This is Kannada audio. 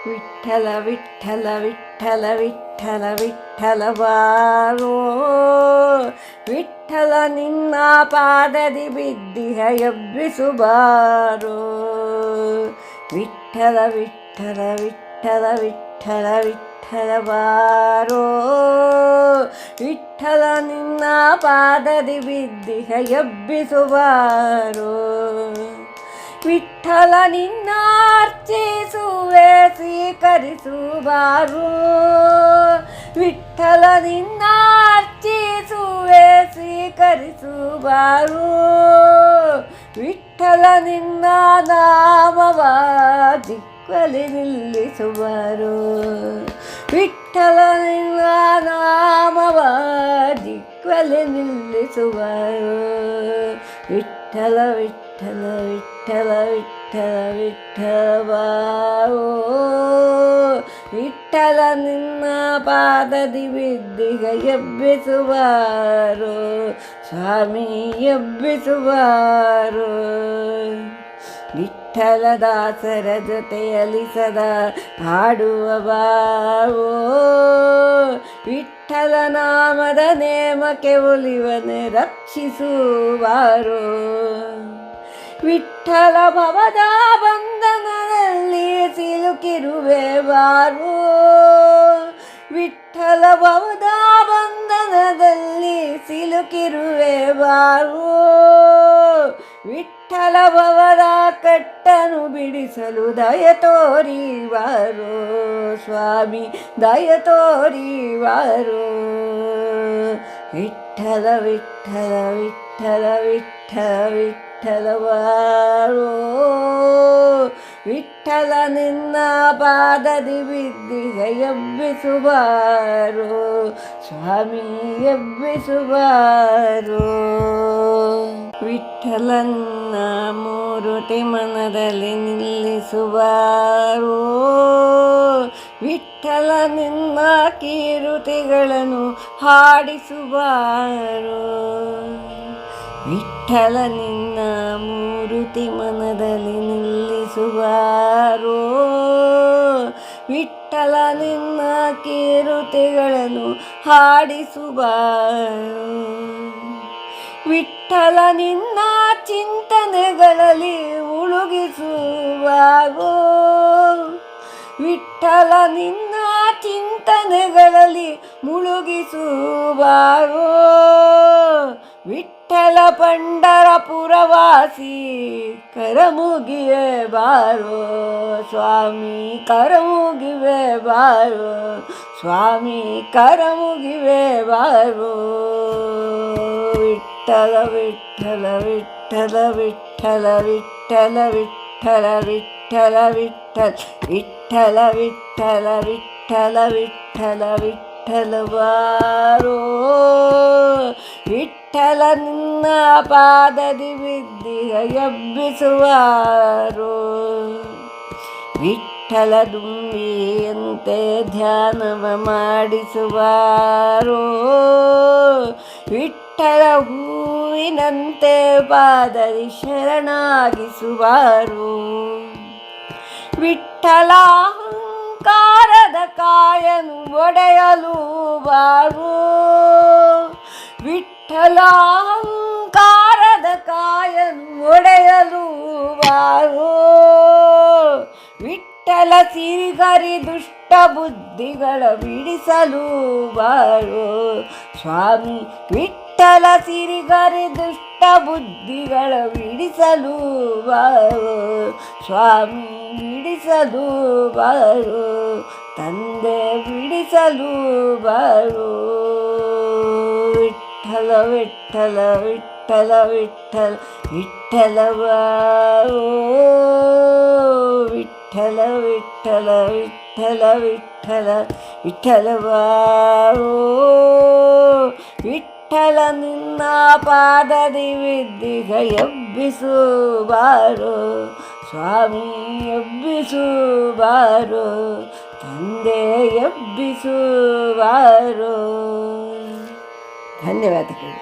ವಿಠಲ ವಿಠಲ ವಿಠಲ ವಿಠಲ ವಿಠಲ ಬಾರೋ ವಿಠಲ ನಿನ್ನ ಪಾದದಿ ಬಿದ್ದಿಹ ಎಬ್ಬಿಸು ಬಾರೋ ವಿಠಲ ವಿಠಲ ವಿಠಲ ವಿಠಲ ವಿಠಲ ಬಾರೋ ವಿಠಲ ನಿನ್ನ ಪಾದದಿ ಬಿದ್ದಿಹ ಎಬ್ಬಿಸು ಬಾರೋ ವಿಠಲ ನಿನ್ನ ಅರ್ಚಿಸುವೆ ಸ್ವೀಕರಿಸು ಬಾರೋ ವಿಠಲ ನಿನ್ನ ಅರ್ಚಿಸುವೆ ಸ್ವೀಕರಿಸು ಬಾರೋ ವಿಠಲ ನಿನ್ನ ನಾಮವ ದಿಕ್ಕಲಿ ನಿಲ್ಲಿಸುವರು ವಿಠಲ ನಿನ್ನ ನಾಮವ ದಿಕ್ಕಲಿ ನಿಲ್ಲಿಸುವರು ವಿಠಲ ವಿಠಲ ವಿಠಲ ವಿಠಲ ವಿಠಲ ಬಾರೋ ವಿಠಲ ನಿನ್ನ ಪಾದದಿ ಬಿದ್ದಿಗ ಎಬ್ಬಿಸುವಾರೋ ಸ್ವಾಮಿ ಎಬ್ಬಿಸುವಾರೋ ವಿಠಲ ದಾಸರ ಜೊತೆಯಲ್ಲಿ ಸದಾ ಹಾಡುವ ಬಾರೋ ವಿಠಲ ನಾಮದ ನೇಮಕ್ಕೆ ಒಲಿವನೆ ರಕ್ಷಿಸುವಾರೋ ವಿಠಲ ಭವದ ಬಂಧನದಲ್ಲಿ ಸಿಲುಕಿರುವೆ ಬಾರೋ ವಿಠಲ ಭವದ ಬಂಧನದಲ್ಲಿ ಸಿಲುಕಿರುವೆ ಬಾರೋ ವಿಠಲ ಭವದ ಕಟ್ಟನು ಬಿಡಿಸಲು ದಯ ತೋರಿ ಬಾರೋ ಸ್ವಾಮಿ ದಯ ತೋರಿ ಬಾರೋ ವಿಠಲ ವಿಠಲ ವಿಠಲ ವಿಠಲ ವಿಠಲ ಬಾರೋ ವಿಠಲ ನಿನ್ನ ಪಾದದಿ ಬಿದ್ದಿಗ ಎಬ್ಬಿಸು ಬಾರೋ ಸ್ವಾಮಿ ಎಬ್ಬಿಸು ಬಾರೋ ವಿಠಲನ್ನ ಮೂರುತಿ ಮನದಲ್ಲಿ ನಿಲ್ಲಿಸುವಾರೋ ವಿಠಲ ನಿನ್ನ ಕೀರುತಿಗಳನ್ನು ಹಾಡಿಸುವಾರೋ ವಿಠಲ ನಿನ್ನ ಮೂರುತಿ ಮನದಲ್ಲಿ ನಿಲ್ಲಿಸುವಾರೋ ವಿಠಲ ನಿನ್ನ ಕೀರುತಿಗಳನ್ನು ಹಾಡಿಸುವಾರೋ ವಿಠಲ ನಿನ್ನ ಚಿಂತನೆಗಳಲ್ಲಿ ಮುಳುಗಿಸುವಾರೋ ವಿಠಲ ನಿನ್ನ ಚಿಂತನೆಗಳಲ್ಲಿ ಮುಳುಗಿಸುವಾರೋ ವಿಠಲ ಪಂಡರಪುರವಾಸಿ ಕರಮುಗಿವೆ ಬಾರೋ ಸ್ವಾಮಿ ಕರಮುಗಿವೆ ಬಾರೋ ಸ್ವಾಮಿ ಕರಮುಗಿವೆ ಬಾರೋ ವಿಠಲ ವಿಠಲ ವಿಠಲ ವಿಠಲ ವಿಠಲ ವಿಠಲ ವಿಠಲ ವಿಠಲ ವಿಠಲ ವಿಠಲ ವಿಠಲ ವಿಠಲ ವಿಠಲ ಬಾರೋ ವಿಠಲ ನಿನ್ನ ಪಾದದಿ ಬಿದ್ದಿಗ ಎಬ್ಬಿಸುವಾರೋ ವಿಠಲ ದುಂಬಿಯಂತೆ ಧ್ಯಾನವ ಮಾಡಿಸುವಾರೋ ವಿಠಲ ಹೂವಿನಂತೆ ಪಾದದಿ ಶರಣಾಗಿಸುವಾರೋ ವಿಠಲ ಅಹಂಕಾರದ ಕಾಯನು ಒಡೆಯಲು ಬಾರೋ ವಿಠಲ ಅಹಂಕಾರದ ಕಾಯನು ಒಡೆಯಲು ಬಾರೋ ವಿಠಲ ಸಿರಿಗರಿ ದುಷ್ಟ ಬುದ್ಧಿಗಳ ಬಿಡಿಸಲು ಬಾರೋ ಸ್ವಾಮಿ ವಿಠಲ ಸಿರಿಗರಿ ದುಷ್ಟ ಬುದ್ಧಿಗಳ ಬಿಡಿಸಲು ಬಾರೋ ಸ್ವಾಮಿ ಬಿಡಿಸಲು ಬಾರೋ ತಂದೆ ಬಿಡಿಸಲು ಬಾರೋ ವಿಠಲ ವಿಠಲ ವಿಠಲ ವಿಠಲ ವಿಠಲ ಬಾರೋ ವಿಠಲ ವಿಠಲ ವಿಠಲ ವಿಠಲ ವಿಠಲ ಬಾರೋ ವಿಠಲ ನಿನ್ನ ಪಾದದಿ ಬಿದ್ದಿಗ ಎಬ್ಬಿಸು ಬಾರೋ ಸ್ವಾಮಿ ಎಬ್ಬಿಸು ಬಾರೋ ತಂದೆ ಎಬ್ಬಿಸು ಬಾರೋ ಧನ್ಯವಾದಗಳು.